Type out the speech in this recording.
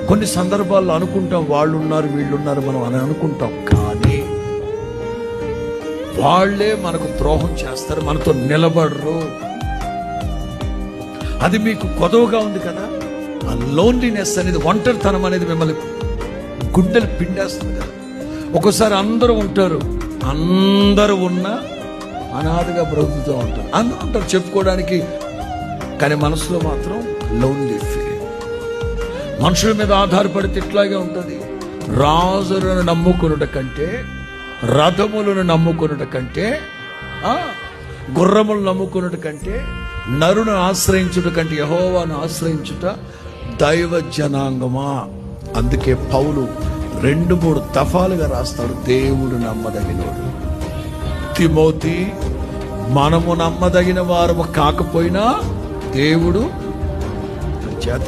కొన్ని సందర్భాల్లో అనుకుంటాం వాళ్ళు ఉన్నారు వీళ్ళు ఉన్నారు మనం అని అనుకుంటాం, కానీ వాళ్ళే మనకు ద్రోహం చేస్తారు, మనతో నిలబడరు. అది మీకు కొదవగా ఉంది కదా. ఆ లోన్లీనెస్ అనేది, ఒంటరితనం అనేది మిమ్మల్ని గుండెలు పిండేస్తుంది కదా. ఒక్కోసారి అందరూ ఉంటారు, అందరూ ఉన్నా అనాథగా బ్రతుకుతూ ఉంటారు. అందరూ ఉంటారు చెప్పుకోవడానికి, కానీ మనసులో మాత్రం లోన్లీ ఫీలింగ్. మనుషుల మీద ఆధారపడితే ఇట్లాగే ఉంటుంది. రాజులను నమ్ముకునుట కంటే, రథములను నమ్ముకునుట కంటే, గుర్రములను నమ్ముకునుట కంటే, నరును ఆశ్రయించుట కంటే యెహోవాను ఆశ్రయించుట దైవ జనాంగమా. అందుకే పౌలు 2-3 దఫాలుగా రాస్తాడు, దేవుడు నమ్మదగినోడు. తిమోతి, మనము నమ్మదగిన వారము కాకపోయినా దేవుడు చేత